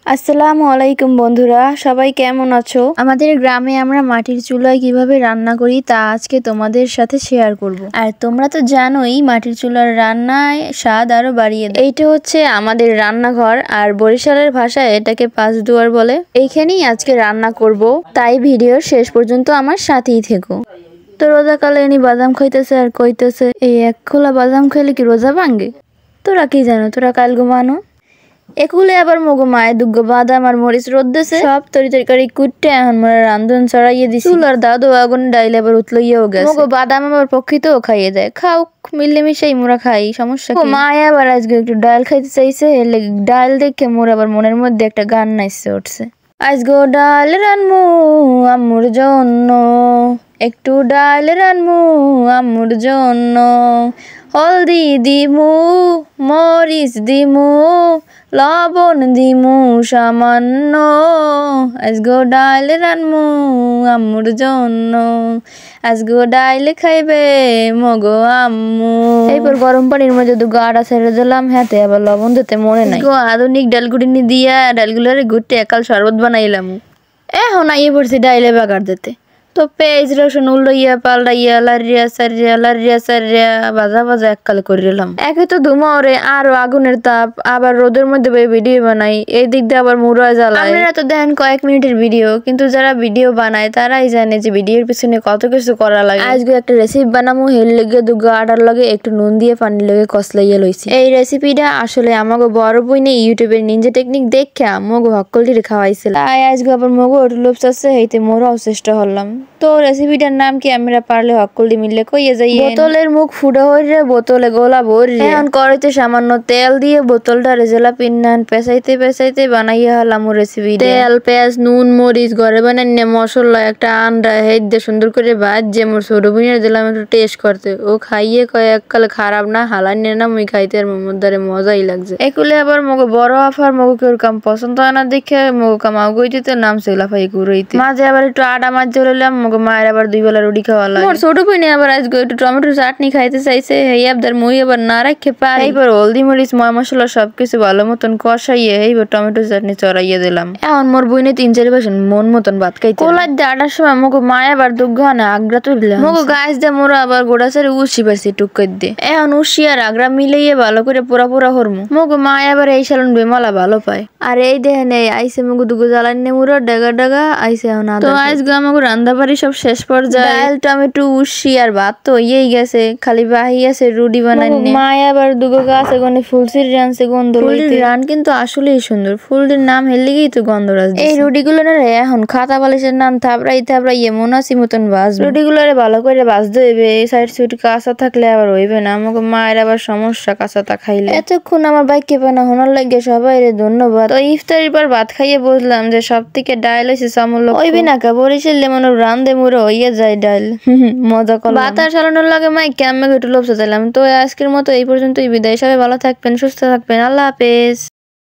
আসসালামু আলাইকুম বন্ধুরা, সবাই কেমন আছো? আমাদের গ্রামে আমরা মাটির চুলায় কিভাবে রান্না করি তা আজকে তোমাদের সাথে শেয়ার করব। আর তোমরা তো জানোই মাটির চুলার রান্নায় স্বাদ আরো বাড়িয়ে দেয়। এইটা হচ্ছে আমাদের রান্নাঘর, আর বরিশালের ভাষায় এটাকে পাঁচ দুয়ার বলে। এইখানেই আজকে রান্না করব, তাই ভিডিওর শেষ পর্যন্ত আমার সাথেই থেকো। তো রোজাকালে এনি বাদাম খাইতেছে আর কইতেছে এই এক খোলা বাদাম খাইলে কি রোজা ভাঙ্গে? তোরা কি জানো? তোরা কাল ঘুমানো একুলে আবার মগো মায়ের দুগ্গ বাদাম আর মরিচ রোদ দিছে, সব তরকারি কুটতে এখন মোরা রান্ধন চড়াইয়ে দিছি। চুলার দাদু আগুন ডাইলে আবার উতলইয়াও গেছে। মগো বাদাম আবার পক্ষিতেও খাইয়ে দেয়, খাও মিলেমিশেই মোরা খাই, সমস্যা কি? মায়া আবার আজকে একটু ডাল খাইতে চাইছে, এলে ডাল দেখে মোর আবার মনের মধ্যে একটা গান নাচছে উঠছে। আজগো ডাল রানমু আম্মুর জন্য, একটু ডাল রানমু আম্মুর জন্য, হলদি দিমু মরিচ দিমু লবণ দিমু সামান্য, আজগো ডাল রানমু আম্মুর জন্য, আজগো ডাইল খাইবে মগো আম্মু। এরপর গরম পানির মধ্যে দুগো আটা ছেড়ে দিলাম, হাতে আবার লবণ দিতে মনে নাই। আধুনিক ডালগুড়ি দিয়া ডালগুলোর গুটে একাল শরবত বানাইলাম। এখন আইয়ে পড়ছি ডাইলে বাগার দিতে। তো পেঁয়াজ রসুন উল্লাইয়া পাল্টাইয়া লারিয়া সারিয়া ভাজা ভাজা এককালে করে দিলাম। একে তো ধুমাওরে আর আগুনের তাপ, আবার রোদের মধ্যে ভিডিও বানাই, এই দিক দিয়ে আবার মুড়া জ্বালাই। আপনারা তো দেখেন কয়েক মিনিটের ভিডিও, কিন্তু যারা ভিডিও বানায় তারাই জানে যে ভিডিওর পিছনে কত কিছু করা লাগে। আজকে একটা রেসিপি বানামু, হেল লেগে দুগো আটার লগে একটু নুন দিয়ে পানি লগে কসলাইয়া লইছি। এই রেসিপিটা আসলে আমাকে বড় বইনে ইউটিউবের নিনজা টেকনিক দেখে মগো হক্কলটির খাওয়াইছিল। তাই আজকে আবার মগো একটু লোভ চাচ্ছে, হইতে মোরাও চেষ্টা হলাম। তো রেসিপিটার নাম কি আমরা পারলে হক্কলটি মিললে কইয়ে যাই। বোতলের মুখ ফুটা হইরে বোতলে গোলা ভরি, এখন কড়াইতে সামান্য তেল দিয়ে বোতলটা রেজেলা পিন্নান পেঁচাইতে বানাইয়া হলাম রেসিপি। তেল পেঁয়াজ নুন মরিচ ঘরে বানাইনে মশলা একটা আন্ডা হেদ দিয়ে সুন্দর করে ভাজ যে মোর ছোট বোনের দিলাম একটু টেস্ট করতে। ও খাইয়ে কয় এককালে খারাপ না, হালাইনে না মুই খাইতে আর মোর দ্বারে মজাই লাগছে। একুলে আবার মগো বড় আফার মগো কেউ কাম পছন্দ হয় না দেখে মগো কামাও গইতে নাম সেলাফাই কুড়াইতে। মাঝে আবার একটু আটা মাছ জ্বলালাম, মগো মায়ের আবার 2 বেলা রুটি খাওয়া লাগে। মোর ছোট বোনে আবার আজকে একটু টমেটো চাটনি খাইতে চাইছে, এই আবদার মুই আবার না রাখে পাই। এইবার হলদি মরিচ ময় মশলা সবকিছু ভালো মতন কষাইয়ে এইবার টমেটো চাটনি চড়াইয়ে দিলাম। এখন মোর বইনে 3-4 বাসন মন মতন ভাত খাইতে। কোলার দিয়ে আটার সময় মগো মায় আবার দুগ্গানে আগ্রা তুললাম। মগো গাছ দিয়ে মোরা আবার গোড়া সারে উসি পাইছি টুক দিয়ে। এখন উসি আর আগ্রা মিলাইয়ে ভালো করে পোড়া হরমু। মগো মায় আবার এই সালন বেমালা ভালো পায়। আর এই দেখেন এই আইসে মগো দুগো জ্বালানি নেমুরা ডাগা আইসে এখন তো আজকে আমাকে রান্না বাড়ি সব শেষ পর্যায়ে। ডাল টমেটো উসি আর ভাত তো হইয়েই গেছে, খালি বাহি আছে রুটি বানাইনে। মায় আবার দুগো গাছ এখানে ফুলসির রানছে গন্ধ লইতে। রান কিন্তু আসলেই সুন্দর, ফুলটির নাম হেললেই তো গন্ধরাজ। এই রুটিগুলো না এখন খাতা বালিশের নাম থাবড়াই এমন আছি মতন ভাজ। রুটিগুলোরে ভালো করে ভাজতে হইবে, এই সাইড সুইট কাঁচা থাকলে আবার হইবে না। আমাকে মায়ের আবার সমস্যা কাঁচাটা খাইলে। এতক্ষণ আমার বাইকে পানা হোনার লাগে সবাই রে ধন্যবাদ। তো ইফতারির পর ভাত খাইয়ে বুঝলাম যে সব থেকে ডাইল হয়েছে চামল ওইবি না কা বরিশাল লেমন রান্ধে মুড়ো হইয়া যায় ডাইল। মজা করলাম। ভাত আর সালানোর লাগে মাই কেমন একটু লোভ চাইলাম। তো আজকের মতো এই পর্যন্তই বিদায়। সবাই ভালো থাকবেন, সুস্থ থাকবেন, আল্লাহ হাফেজ।